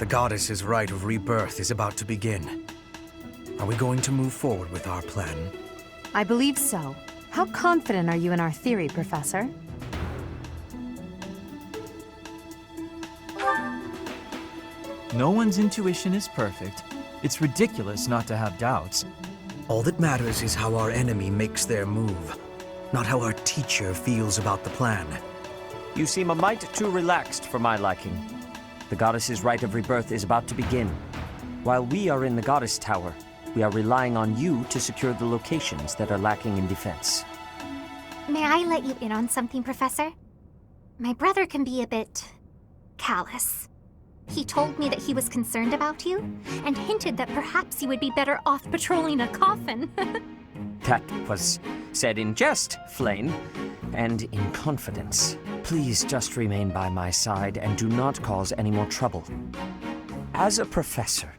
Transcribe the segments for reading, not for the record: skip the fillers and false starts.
The goddess's rite of rebirth is about to begin. Are we going to move forward with our plan? I believe so. How confident are you in our theory, Professor? No one's intuition is perfect. It's ridiculous not to have doubts. All that matters is how our enemy makes their move, not how our teacher feels about the plan. You seem a mite too relaxed for my liking. The goddess's rite of rebirth is about to begin. While we are in the goddess tower, we are relying on you to secure the locations that are lacking in defense. May I let you in on something, Professor? My brother can be a bit callous. He told me that he was concerned about you, and hinted that perhaps you would be better off patrolling a coffin. That was said in jest, Flame, and in confidence. Please just remain by my side and do not cause any more trouble. As a professor,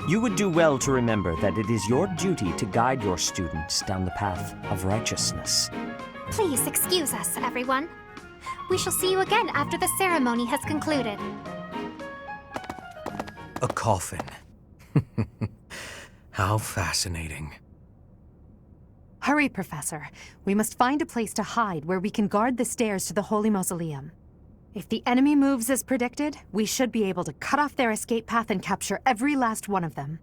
you would do well to remember that it is your duty to guide your students down the path of righteousness. Please excuse us, everyone. We shall see you again after the ceremony has concluded. A coffin. How fascinating. Hurry, Professor. We must find a place to hide where we can guard the stairs to the Holy Mausoleum. If the enemy moves as predicted, we should be able to cut off their escape path and capture every last one of them.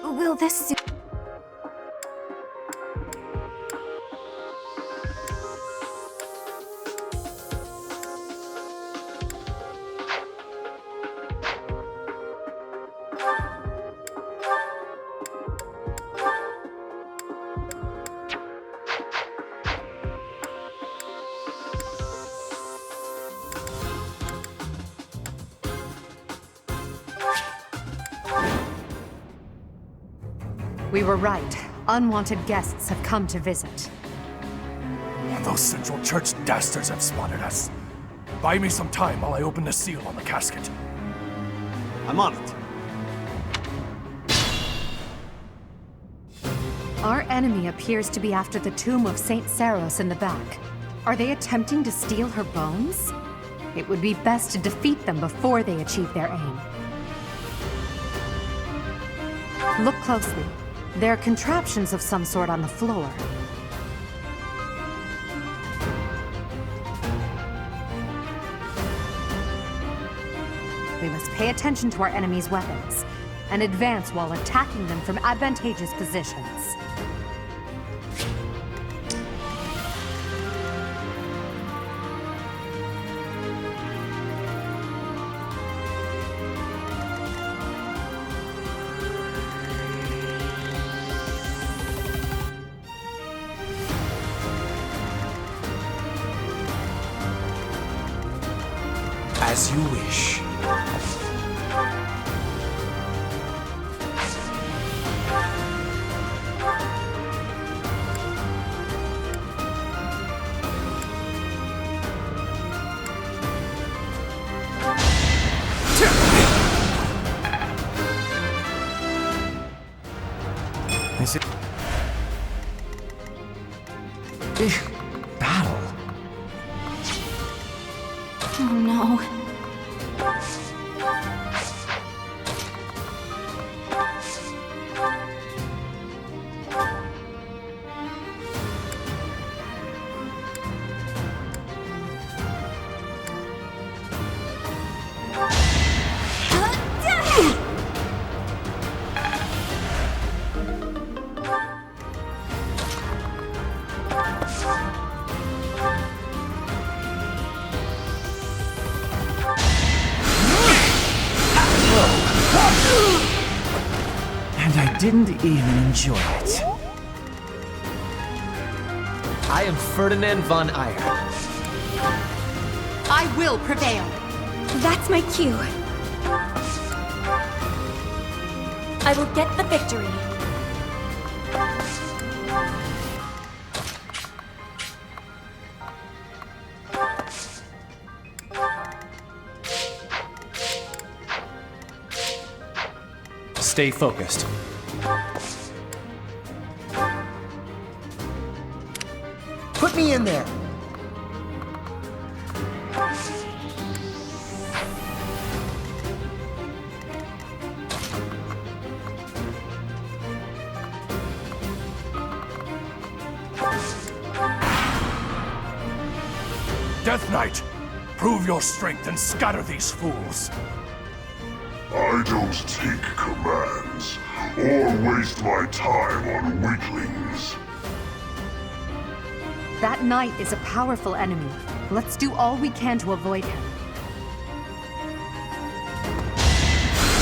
Will this suit? We were right. Unwanted guests have come to visit. Those Central Church dastards have spotted us. Buy me some time while I open the seal on the casket. I'm on it. Our enemy appears to be after the tomb of Saint Saros in the back. Are they attempting to steal her bones? It would be best to defeat them before they achieve their aim. Look closely. There are contraptions of some sort on the floor. We must pay attention to our enemy's weapons, and advance while attacking them from advantageous positions. As you wish. Battle. Oh no. And I didn't even enjoy it. I am Ferdinand von Eyre. I will prevail! That's my cue. I will get the victory. Stay focused. Put me in there. Death Knight, prove your strength and scatter these fools. I don't take commands, or waste my time on weaklings. That knight is a powerful enemy. Let's do all we can to avoid him.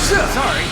Sorry.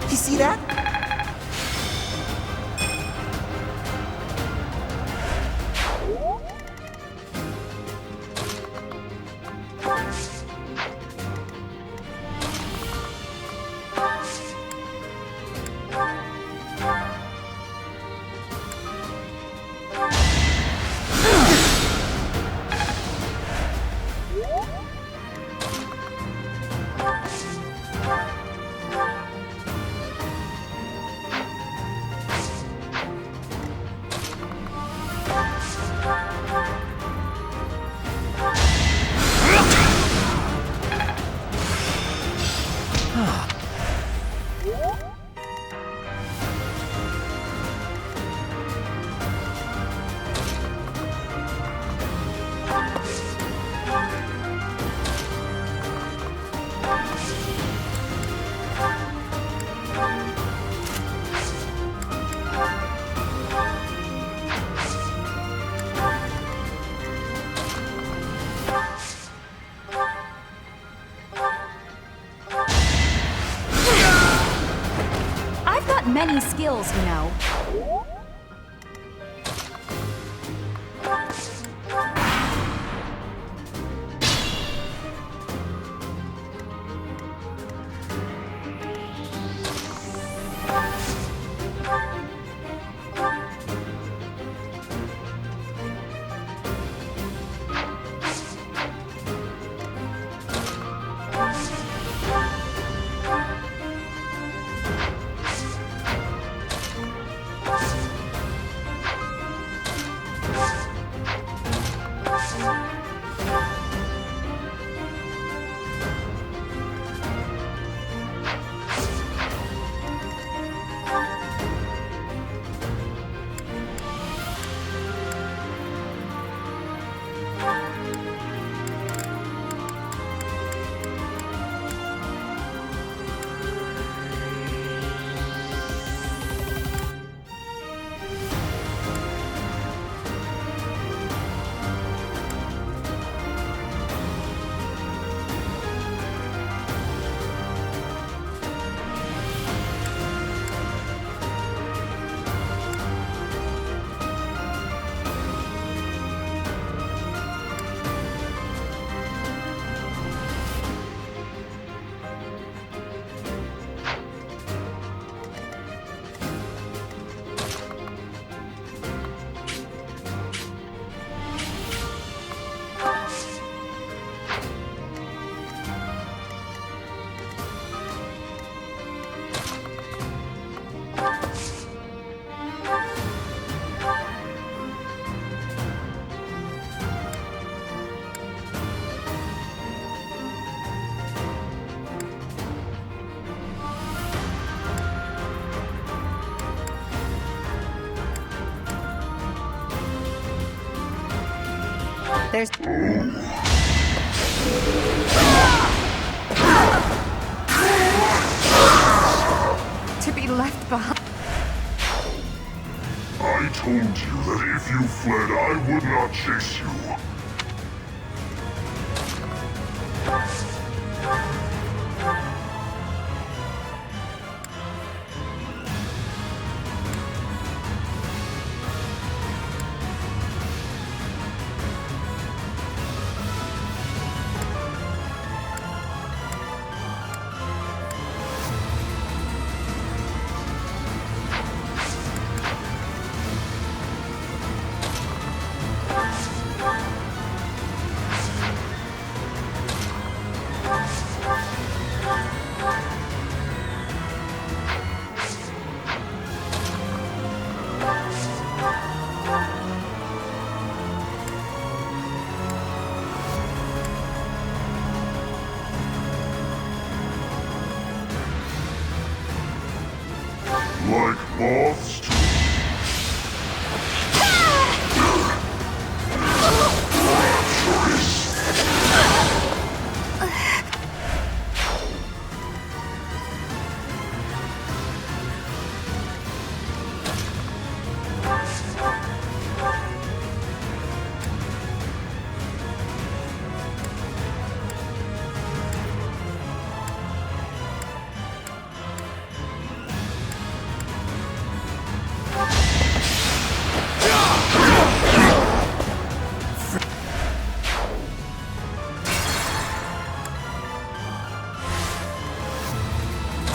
You see that? got many skills, you know. There's... To be left behind. I told you that if you fled, I would not chase you. Like moths to...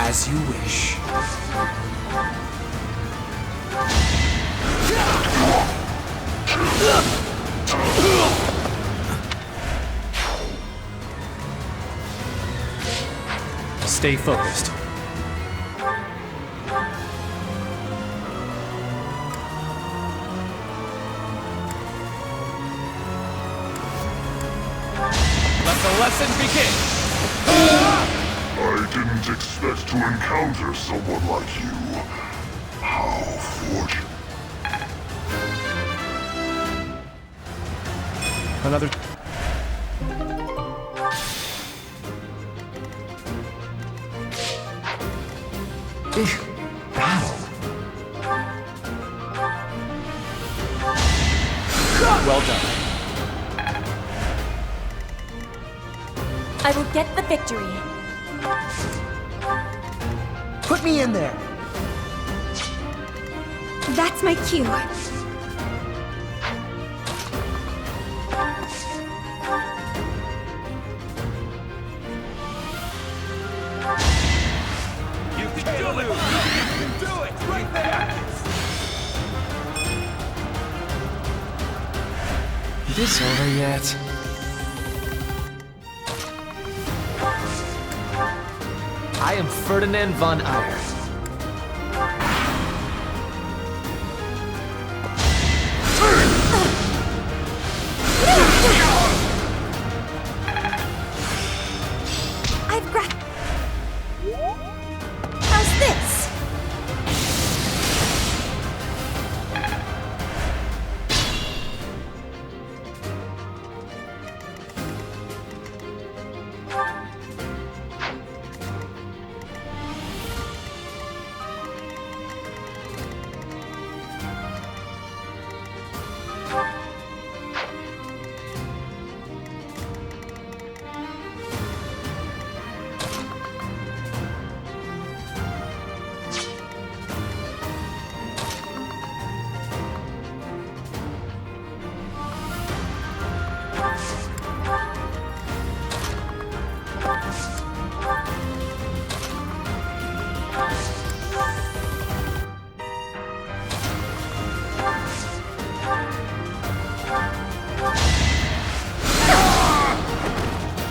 As you wish. Stay focused. Let the lesson begin! I didn't expect to encounter someone like you. How fortunate. Another... Battle. Well done. I will get the victory. Put me in there. That's my cue. You can do it! You can do it! Right there! Is this over yet? I am Ferdinand von Eyre. I've grabbed. How's this?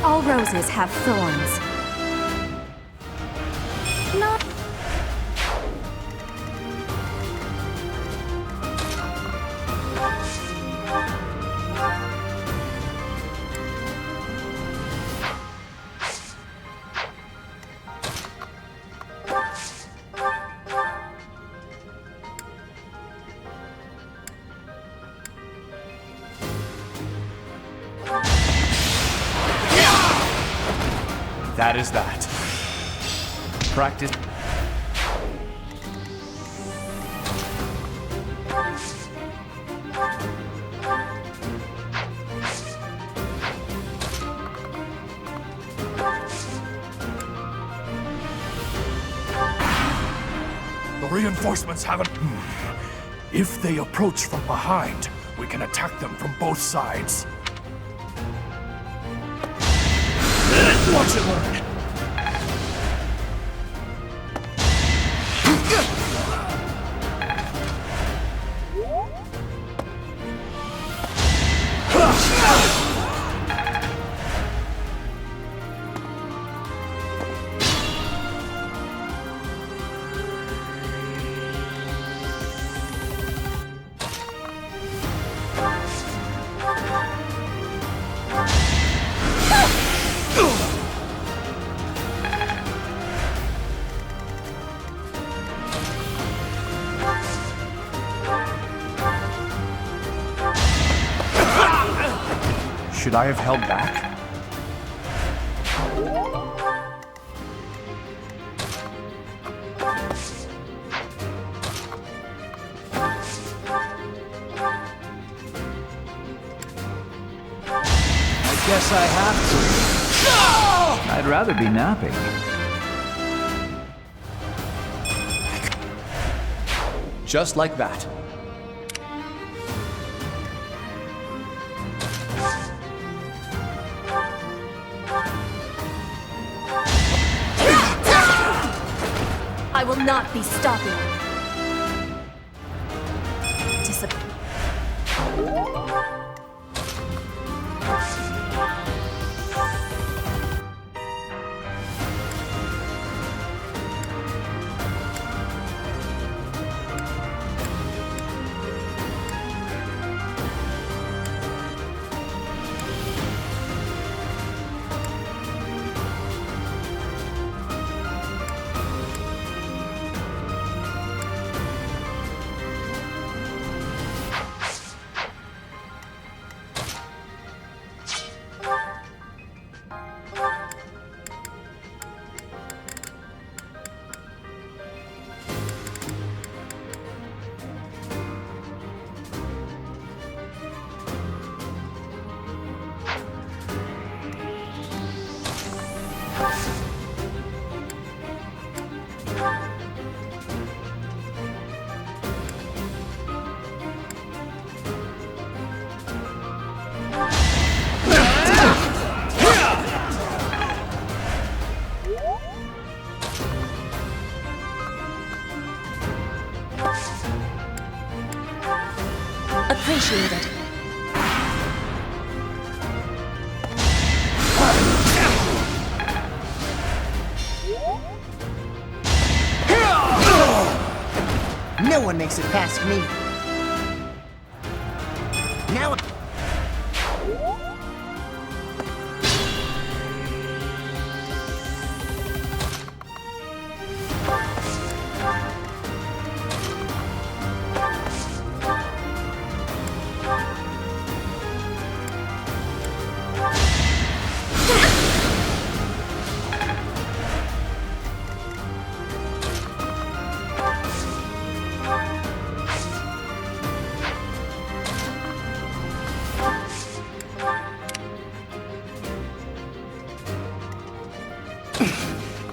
All roses have thorns. Not. That is that. Practice. The reinforcements haven't... If they approach from behind, we can attack them from both sides. Watch it learn! Should I have held back? I guess I have to. I'd rather be napping. Just like that. I will not be stopping. initiated. No one makes it past me. Now.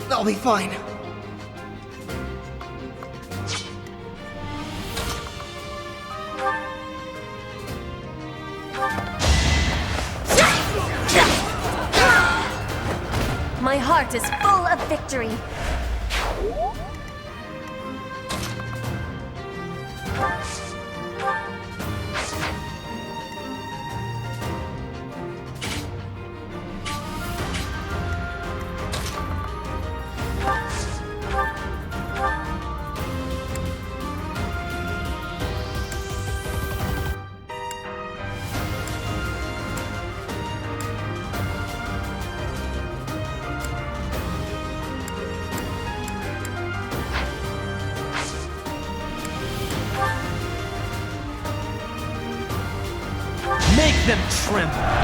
I'll be fine. My heart is full of victory. Make them tremble!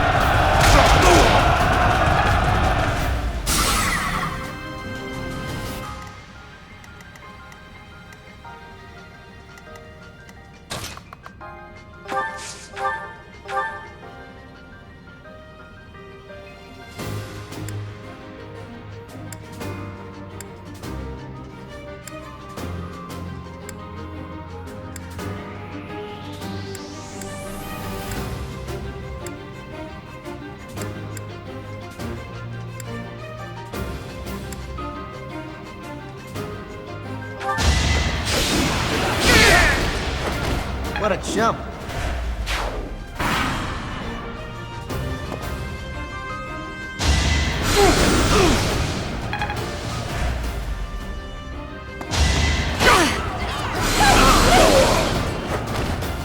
What a jump.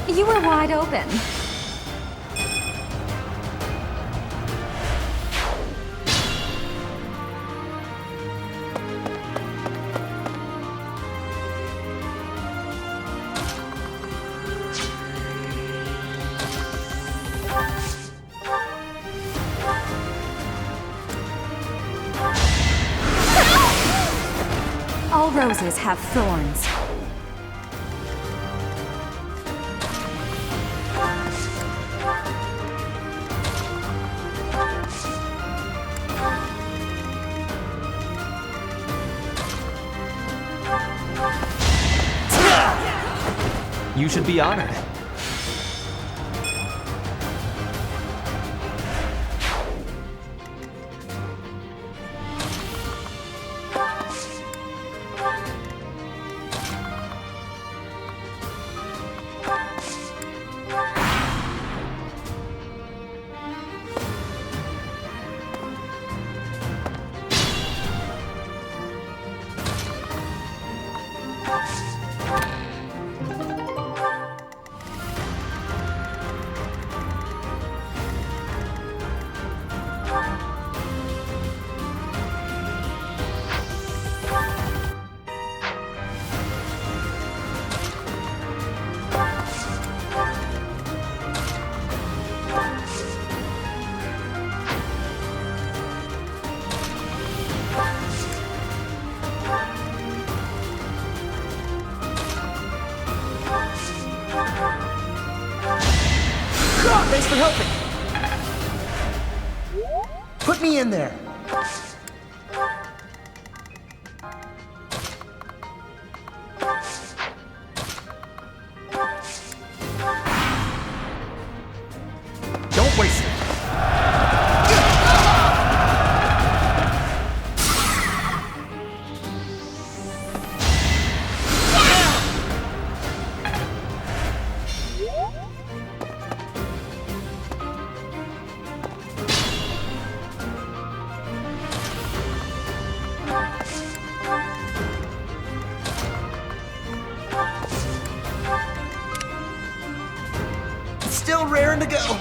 You were wide open. All roses have thorns. You should be honored. Thanks for helping. Put me in there. Don't waste it. go!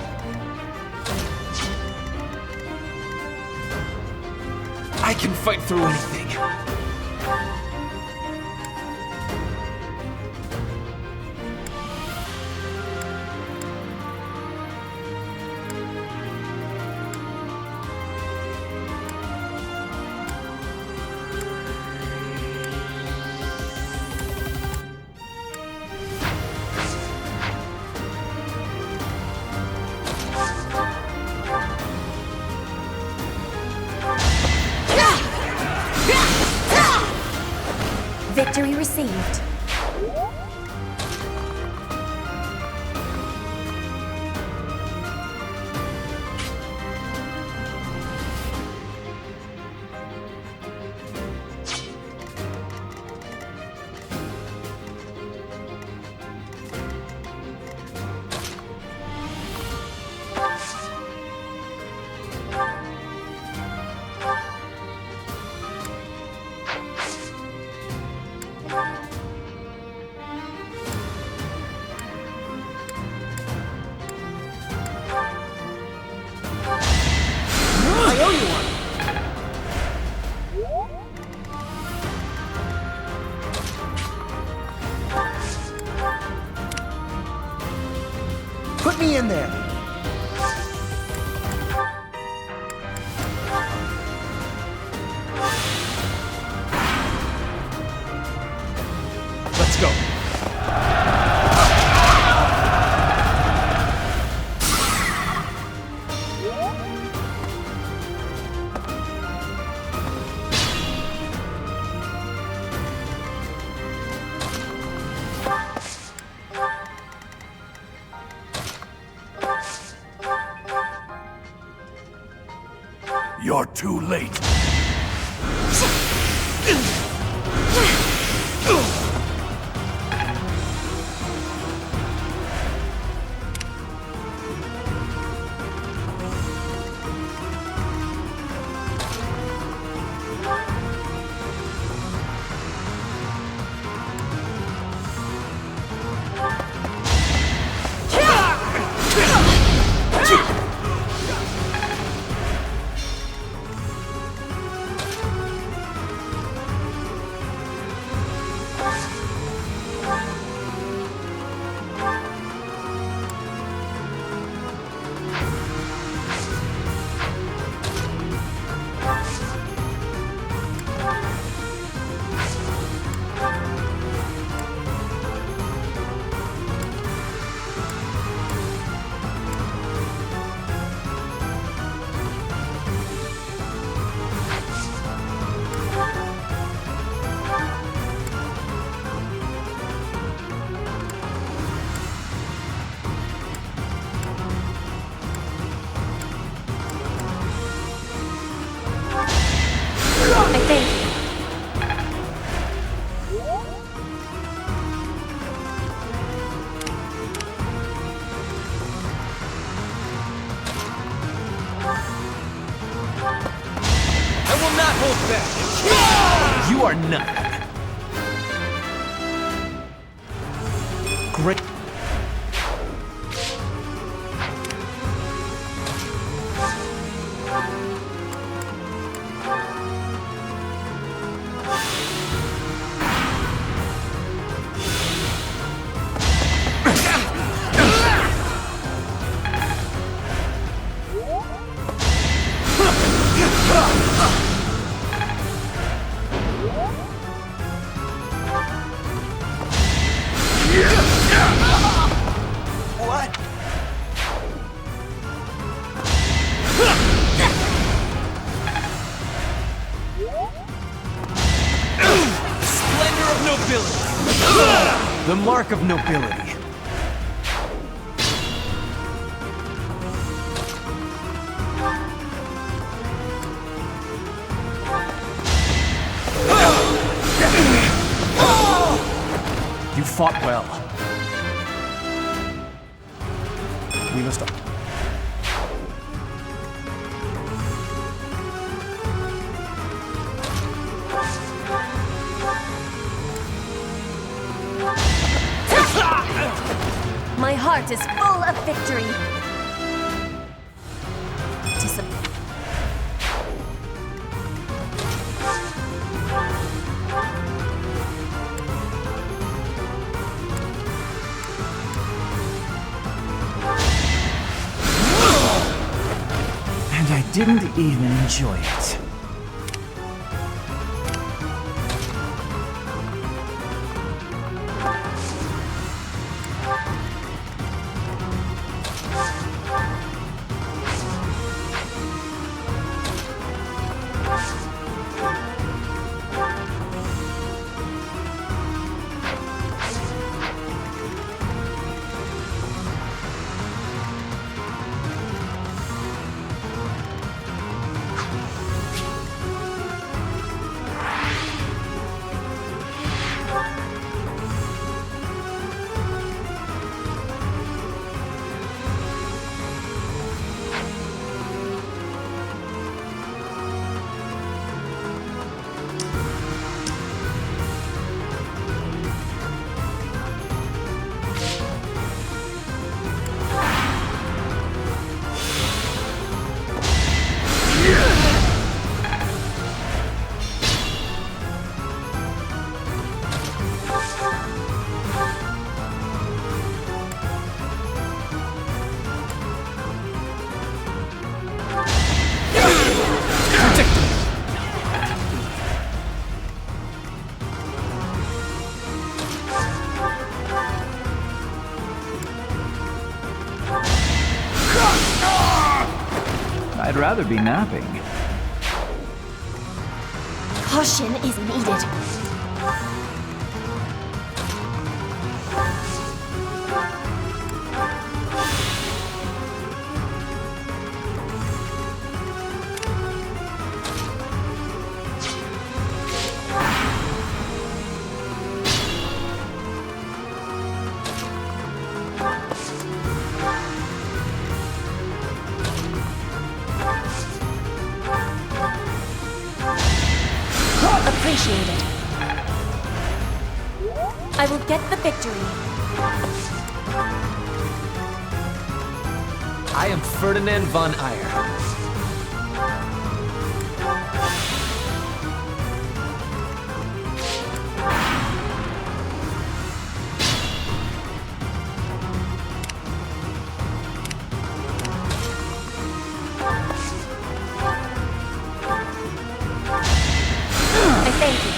I can fight through anything. Victory received. I owe you one! Put me in there! Let's go. You're too late. I think. I will not hold back. You are nothing. Great. What? Splendor of nobility. The mark of nobility. You fought well. We must. My heart is full of victory. didn't even enjoy it. I'd rather be napping. Caution is needed. Appreciated. I will get the victory. I am Ferdinand von Eyre. Thank you.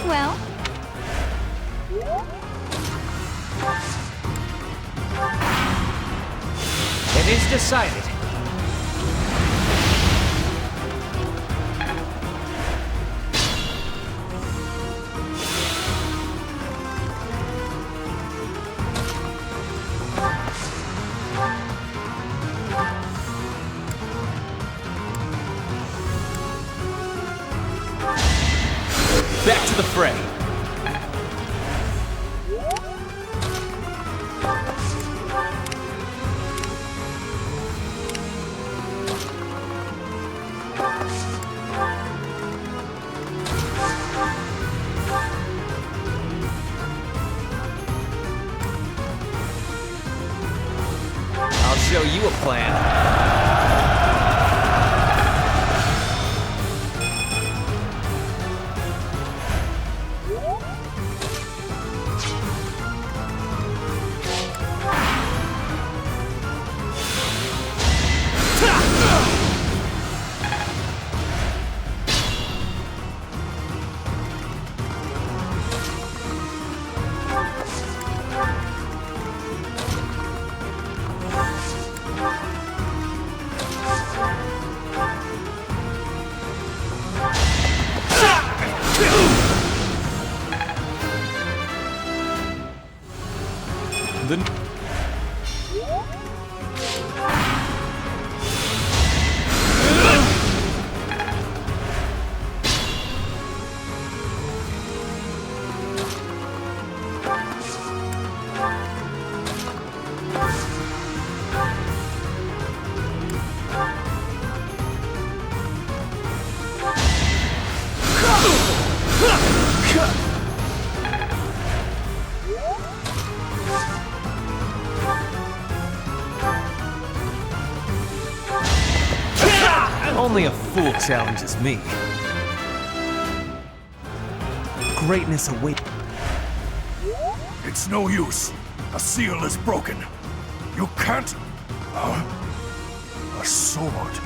Well, It is decided. show you a plan. Only a fool challenges me. Greatness awaits. It's no use. A seal is broken. You can't... a sword.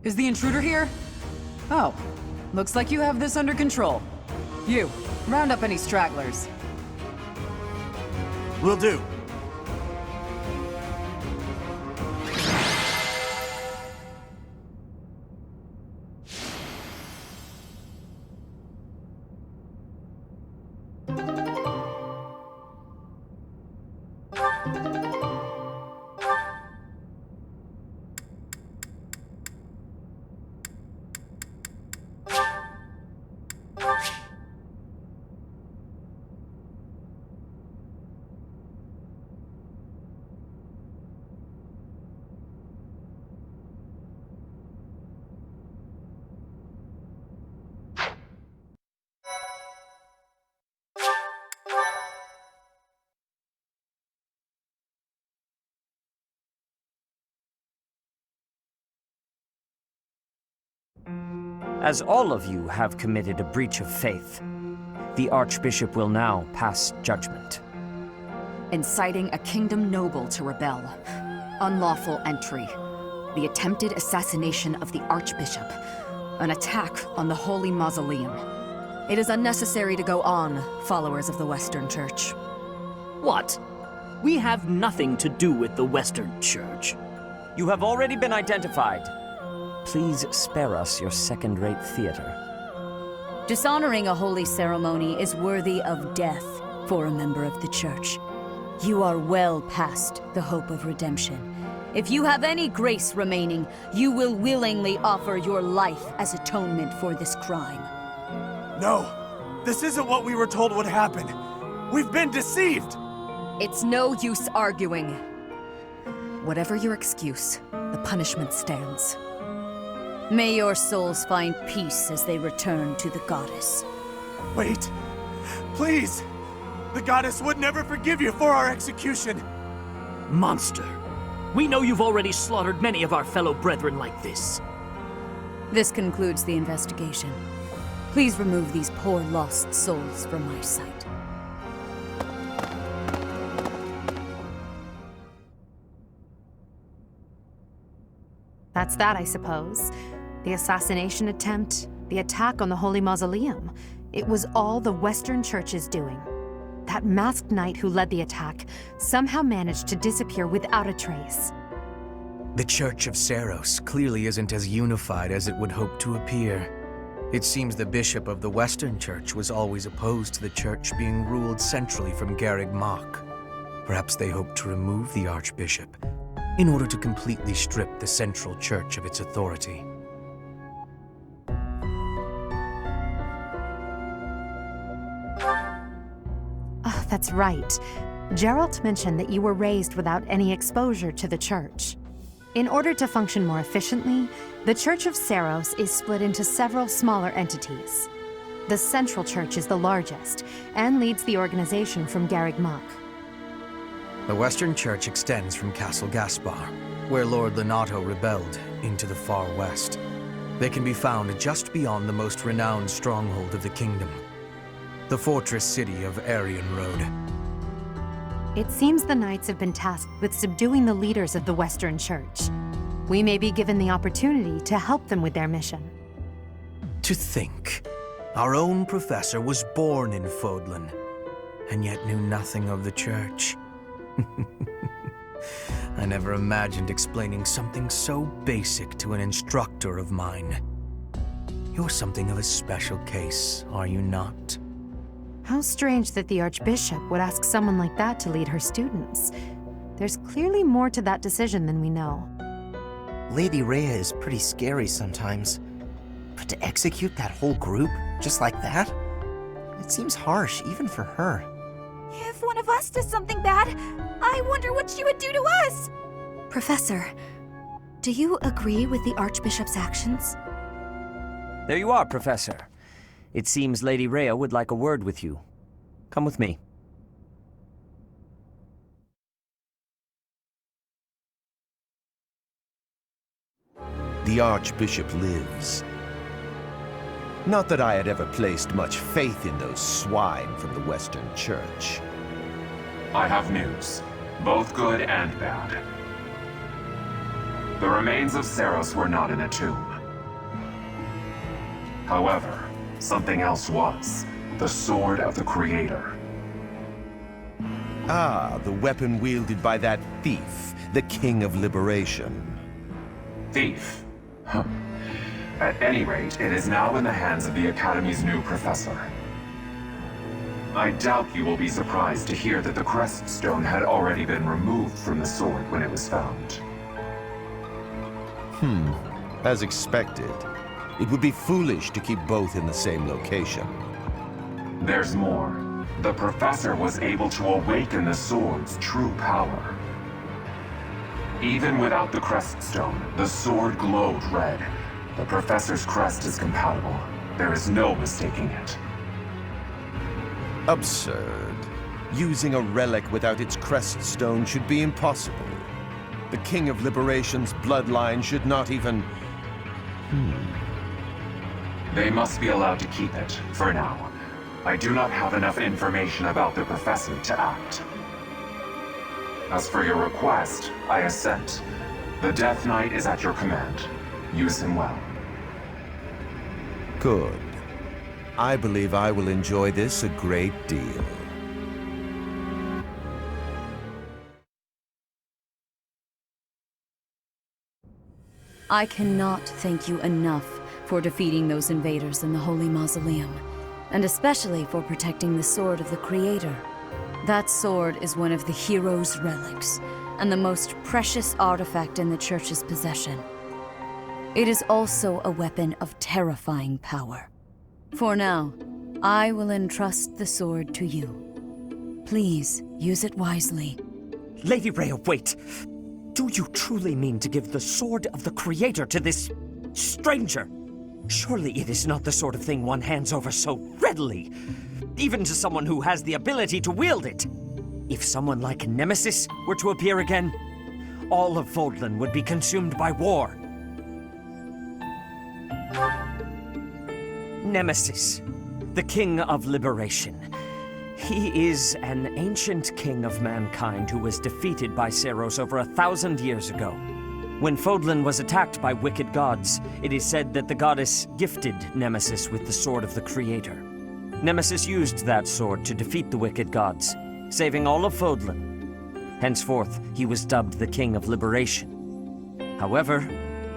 Is the intruder here? Oh, looks like you have this under control. You, round up any stragglers. Will do. As all of you have committed a breach of faith, the Archbishop will now pass judgment. Inciting a kingdom noble to rebel. Unlawful entry. The attempted assassination of the Archbishop. An attack on the Holy Mausoleum. It is unnecessary to go on, followers of the Western Church. What? We have nothing to do with the Western Church. You have already been identified. Please spare us your second-rate theater. Dishonoring a holy ceremony is worthy of death for a member of the Church. You are well past the hope of redemption. If you have any grace remaining, you will willingly offer your life as atonement for this crime. No, this isn't what we were told would happen. We've been deceived! It's no use arguing. Whatever your excuse, the punishment stands. May your souls find peace as they return to the goddess. Wait, please! The goddess would never forgive you for our execution! Monster! We know you've already slaughtered many of our fellow brethren like this. This concludes the investigation. Please remove these poor lost souls from my sight. That's that, I suppose. The assassination attempt, the attack on the Holy Mausoleum. It was all the Western Church's doing. That masked knight who led the attack somehow managed to disappear without a trace. The Church of Seros clearly isn't as unified as it would hope to appear. It seems the bishop of the Western Church was always opposed to the church being ruled centrally from Garreg Mach. Perhaps they hoped to remove the archbishop in order to completely strip the central church of its authority. Oh, that's right. Geralt mentioned that you were raised without any exposure to the church. In order to function more efficiently, the Church of Seros is split into several smaller entities. The Central Church is the largest, and leads the organization from Garreg Mach. The Western Church extends from Castle Gaspar, where Lord Lenato rebelled, into the far west. They can be found just beyond the most renowned stronghold of the kingdom, the fortress city of Aryan Road. It seems the Knights have been tasked with subduing the leaders of the Western Church. We may be given the opportunity to help them with their mission. To think, our own professor was born in Fodlan, and yet knew nothing of the church. I never imagined explaining something so basic to an instructor of mine. You're something of a special case, are you not? How strange that the Archbishop would ask someone like that to lead her students. There's clearly more to that decision than we know. Lady Rhea is pretty scary sometimes. But to execute that whole group, just like that? It seems harsh, even for her. If one of us does something bad, I wonder what she would do to us! Professor, do you agree with the Archbishop's actions? There you are, Professor. It seems Lady Rhea would like a word with you. Come with me. The Archbishop lives. Not that I had ever placed much faith in those swine from the Western Church. I have news, both good and bad. The remains of Seros were not in a tomb. However, something else was. The Sword of the Creator. Ah, the weapon wielded by that thief, the King of Liberation. Thief? Huh. At any rate, it is now in the hands of the Academy's new professor. I doubt you will be surprised to hear that the crest stone had already been removed from the sword when it was found. As expected. It would be foolish to keep both in the same location. There's more. The professor was able to awaken the sword's true power. Even without the crest stone, the sword glowed red. The professor's crest is compatible. There is no mistaking it. Absurd. Using a relic without its crest stone should be impossible. The King of Liberation's bloodline should not even... They must be allowed to keep it, for now. I do not have enough information about the professor to act. As for your request, I assent. The Death Knight is at your command. Use him well. Good. I believe I will enjoy this a great deal. I cannot thank you enough for defeating those invaders in the Holy Mausoleum, and especially for protecting the Sword of the Creator. That sword is one of the hero's relics, and the most precious artifact in the Church's possession. It is also a weapon of terrifying power. For now, I will entrust the sword to you. Please, use it wisely. Lady Rhea, wait! Do you truly mean to give the Sword of the Creator to this stranger? Surely it is not the sort of thing one hands over so readily, even to someone who has the ability to wield it. If someone like Nemesis were to appear again, all of Fodlan would be consumed by war. Nemesis, the King of Liberation. He is an ancient king of mankind who was defeated by Seiros over 1,000 years ago. When Fodlan was attacked by wicked gods, it is said that the goddess gifted Nemesis with the Sword of the Creator. Nemesis used that sword to defeat the wicked gods, saving all of Fodlan. Henceforth, he was dubbed the King of Liberation. However,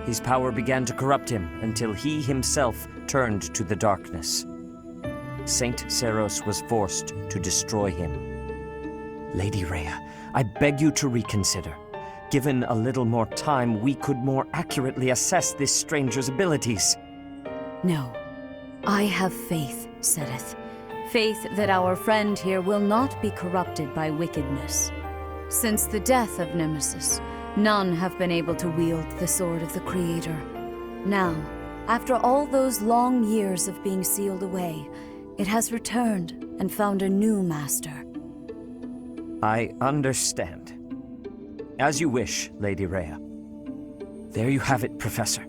his power began to corrupt him until he himself turned to the darkness. Saint Seiros was forced to destroy him. Lady Rhea, I beg you to reconsider. Given a little more time, we could more accurately assess this stranger's abilities. No. I have faith, Sedith. Faith that our friend here will not be corrupted by wickedness. Since the death of Nemesis, none have been able to wield the Sword of the Creator. Now, after all those long years of being sealed away, it has returned and found a new master. I understand. As you wish, Lady Rhea. There you have it, Professor.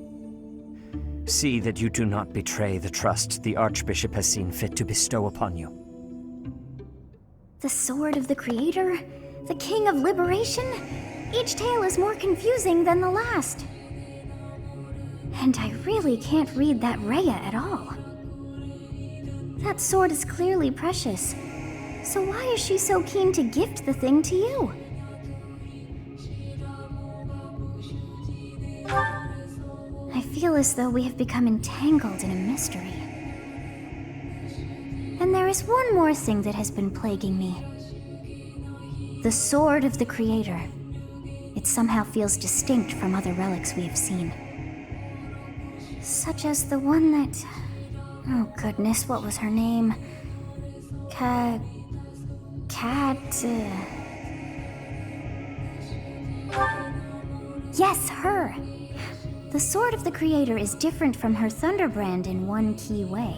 See that you do not betray the trust the Archbishop has seen fit to bestow upon you. The Sword of the Creator? The King of Liberation? Each tale is more confusing than the last. And I really can't read that Rhea at all. That sword is clearly precious. So why is she so keen to gift the thing to you? I feel as though we have become entangled in a mystery. And there is one more thing that has been plaguing me. The Sword of the Creator. It somehow feels distinct from other relics we have seen. Such as the one that... Oh goodness, what was her name? Yes, her! The Sword of the Creator is different from her Thunderbrand in one key way.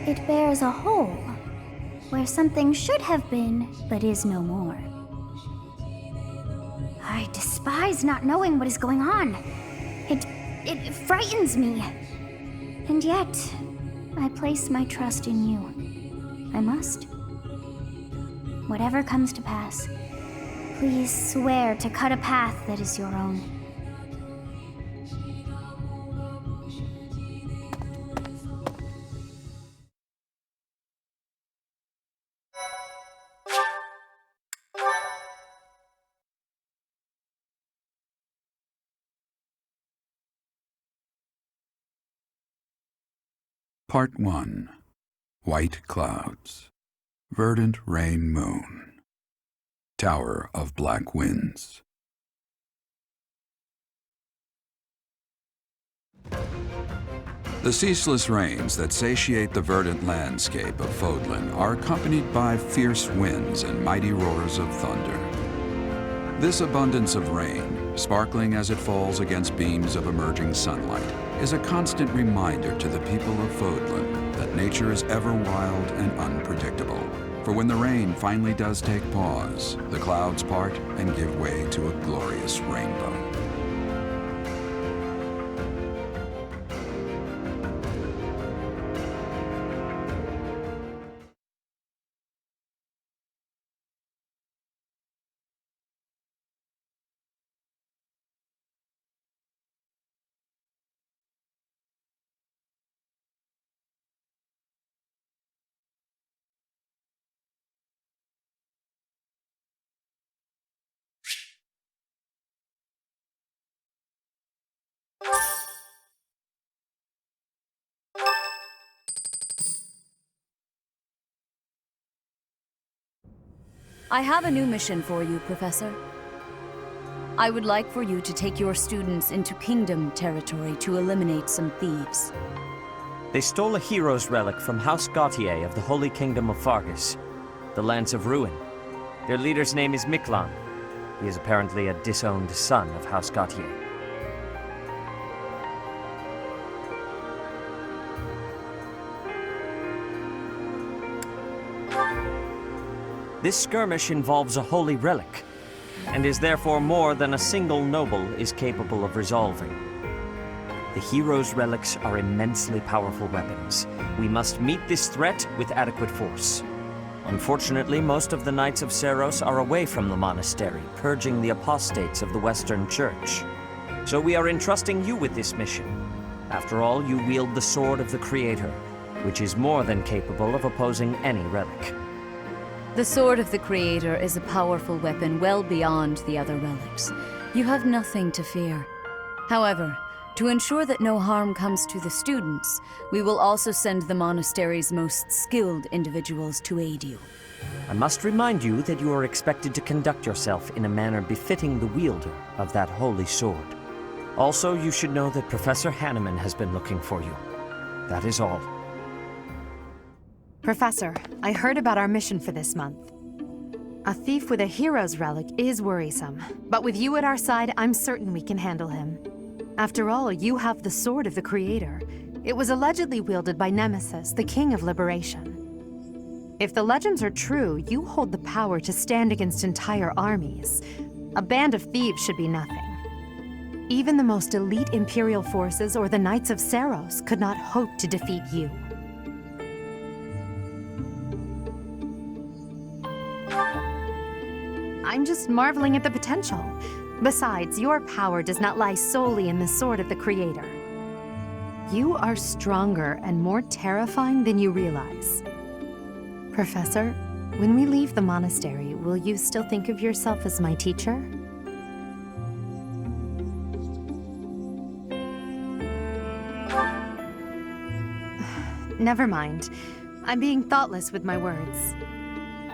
It bears a hole, where something should have been, but is no more. I despise not knowing what is going on. It frightens me. And yet, I place my trust in you. I must. Whatever comes to pass, please swear to cut a path that is your own. Part 1. White Clouds. Verdant Rain Moon. Tower of Black Winds. The ceaseless rains that satiate the verdant landscape of Fodlan are accompanied by fierce winds and mighty roars of thunder. This abundance of rain, sparkling as it falls against beams of emerging sunlight, is a constant reminder to the people of Fodlan that nature is ever wild and unpredictable. For when the rain finally does take pause, the clouds part and give way to a glorious rainbow. I have a new mission for you, Professor. I would like for you to take your students into Kingdom territory to eliminate some thieves. They stole a hero's relic from House Gautier of the Holy Kingdom of Fargus, the Lance of Ruin. Their leader's name is Miklan. He is apparently a disowned son of House Gautier. This skirmish involves a holy relic. and is therefore more than a single noble is capable of resolving. The hero's relics are immensely powerful weapons. We must meet this threat with adequate force. Unfortunately, most of the Knights of Seiros are away from the monastery, purging the apostates of the Western Church. So we are entrusting you with this mission. After all, you wield the Sword of the Creator, which is more than capable of opposing any relic. The Sword of the Creator is a powerful weapon well beyond the other relics. You have nothing to fear. However, to ensure that no harm comes to the students, we will also send the monastery's most skilled individuals to aid you. I must remind you that you are expected to conduct yourself in a manner befitting the wielder of that holy sword. Also, you should know that Professor Hanneman has been looking for you. That is all. Professor, I heard about our mission for this month. A thief with a hero's relic is worrisome, but with you at our side, I'm certain we can handle him. After all, you have the Sword of the Creator. It was allegedly wielded by Nemesis, the King of Liberation. If the legends are true, you hold the power to stand against entire armies. A band of thieves should be nothing. Even the most elite Imperial forces or the Knights of Seiros could not hope to defeat you. I'm just marveling at the potential. Besides, your power does not lie solely in the Sword of the Creator. You are stronger and more terrifying than you realize. Professor, when we leave the monastery, will you still think of yourself as my teacher? Never mind. I'm being thoughtless with my words.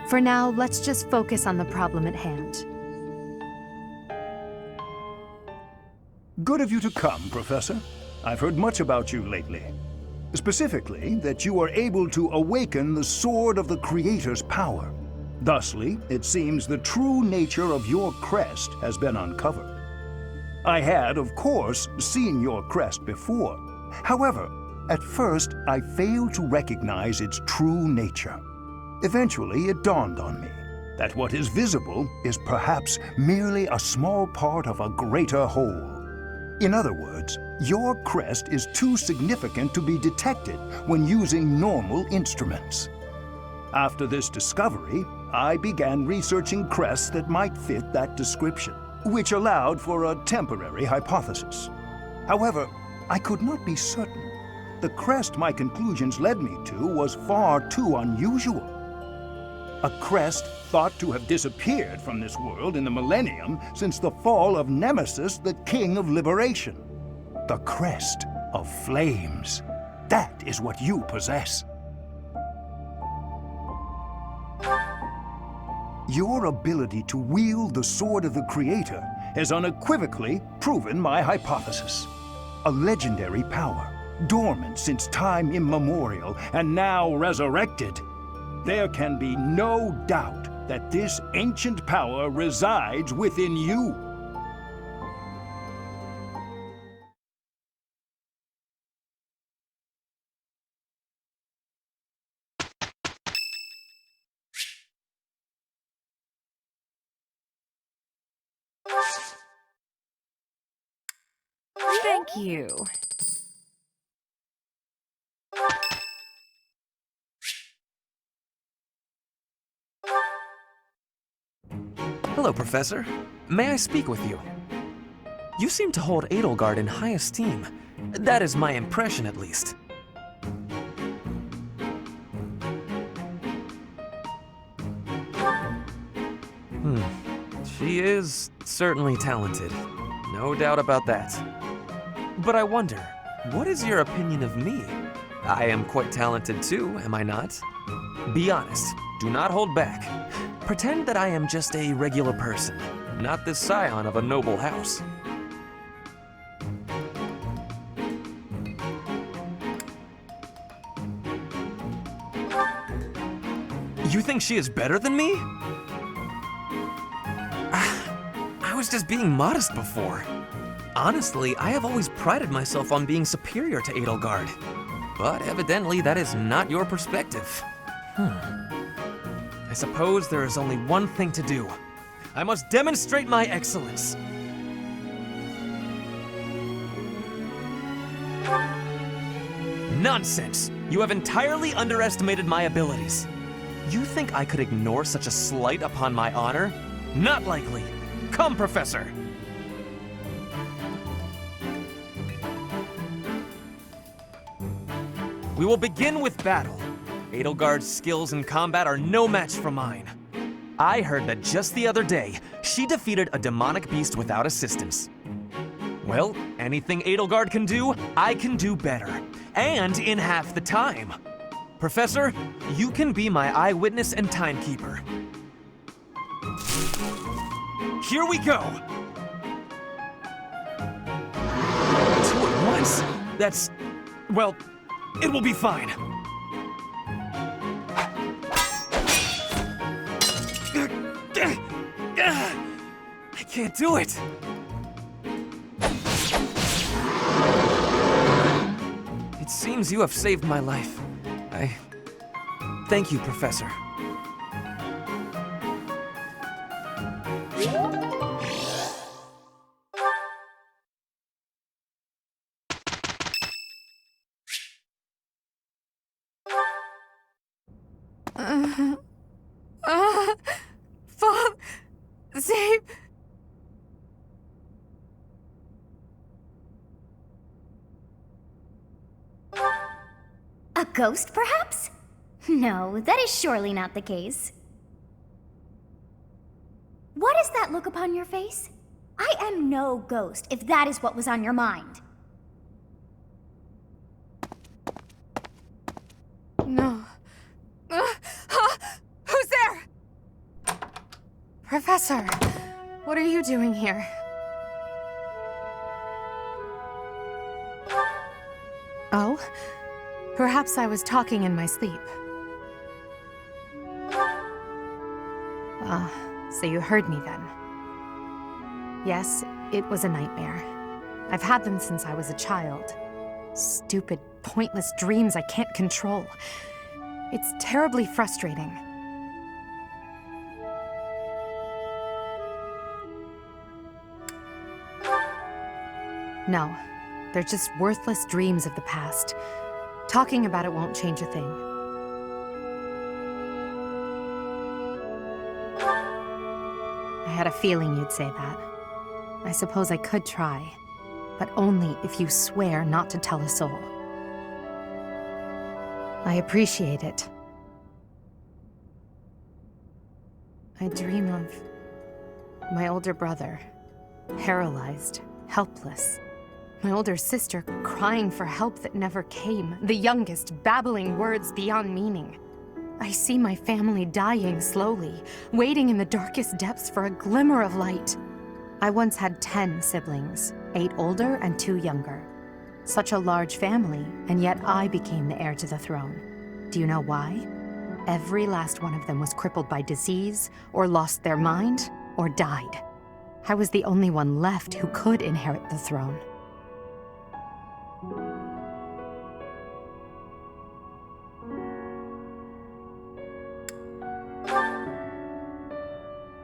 For now, let's just focus on the problem at hand. Good of you to come, Professor. I've heard much about you lately. Specifically, that you are able to awaken the Sword of the Creator's power. Thusly, it seems the true nature of your crest has been uncovered. I had, of course, seen your crest before. However, at first, I failed to recognize its true nature. Eventually, it dawned on me that what is visible is perhaps merely a small part of a greater whole. In other words, your crest is too significant to be detected when using normal instruments. After this discovery, I began researching crests that might fit that description, which allowed for a temporary hypothesis. However, I could not be certain. The crest my conclusions led me to was far too unusual. A crest thought to have disappeared from this world in the millennium since the fall of Nemesis, the King of Liberation. The crest of flames. That is what you possess. Your ability to wield the Sword of the Creator has unequivocally proven my hypothesis. A legendary power, dormant since time immemorial and now resurrected. There can be no doubt that this ancient power resides within you. Thank you. Hello, Professor. May I speak with you? You seem to hold Edelgard in high esteem. That is my impression, at least. She is certainly talented. No doubt about that. But I wonder, what is your opinion of me? I am quite talented too, am I not? Be honest. Do not hold back. Pretend that I am just a regular person, not the scion of a noble house. You think she is better than me? I was just being modest before. Honestly, I have always prided myself on being superior to Edelgard. But evidently that is not your perspective. I suppose there is only one thing to do. I must demonstrate my excellence. Nonsense! You have entirely underestimated my abilities. You think I could ignore such a slight upon my honor? Not likely. Come, Professor! We will begin with battle. Edelgard's skills in combat are no match for mine. I heard that just the other day, she defeated a demonic beast without assistance. Well, anything Edelgard can do, I can do better. And in half the time. Professor, you can be my eyewitness and timekeeper. Here we go! 2 at once? That's... well, it will be fine. I can't do it. It seems you have saved my life. Thank you, Professor. Save... A ghost, perhaps? No, that is surely not the case. What is that look upon your face? I am no ghost, if that is what was on your mind. No. Who's there? Professor, what are you doing here? Oh? Perhaps I was talking in my sleep. Ah, so you heard me then. Yes, it was a nightmare. I've had them since I was a child. Stupid, pointless dreams I can't control. It's terribly frustrating. No, they're just worthless dreams of the past. Talking about it won't change a thing. I had a feeling you'd say that. I suppose I could try, but only if you swear not to tell a soul. I appreciate it. I dream of my older brother, paralyzed, helpless. My older sister crying for help that never came. The youngest babbling words beyond meaning. I see my family dying slowly, waiting in the darkest depths for a glimmer of light. I once had 10 siblings, 8 older and 2 younger. Such a large family, and yet I became the heir to the throne. Do you know why? Every last one of them was crippled by disease, or lost their mind, or died. I was the only one left who could inherit the throne.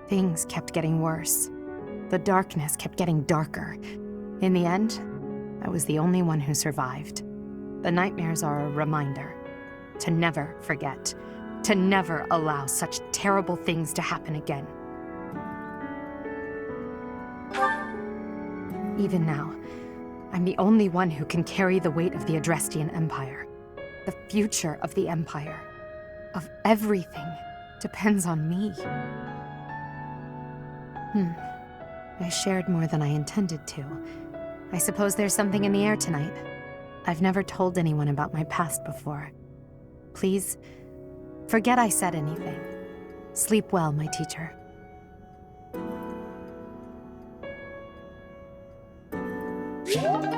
Things kept getting worse. The darkness kept getting darker. In the end, I was the only one who survived. The nightmares are a reminder to never forget, to never allow such terrible things to happen again. Even now, I'm the only one who can carry the weight of the Adrestian Empire. The future of the Empire, of everything, depends on me. I shared more than I intended to. I suppose there's something in the air tonight. I've never told anyone about my past before. Please, forget I said anything. Sleep well, my teacher. Yeah.